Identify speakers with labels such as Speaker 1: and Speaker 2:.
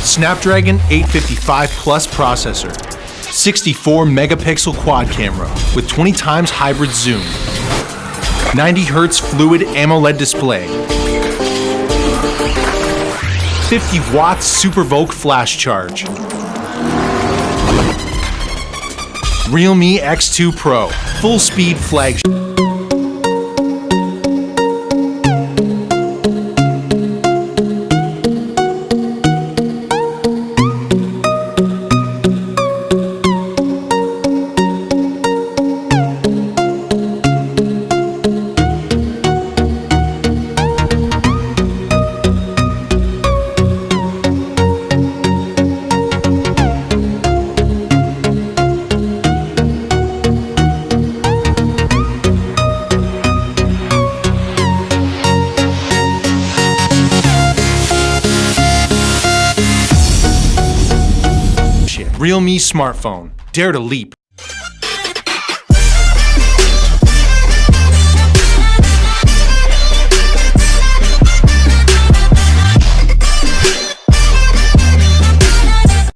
Speaker 1: Snapdragon 855 Plus processor, 64 megapixel quad camera with 20 times hybrid zoom, 90 Hz fluid AMOLED display, 50 watts Super VOOC flash charge, realme X2 Pro, full speed flagship. Realme smartphone. Dare to leap.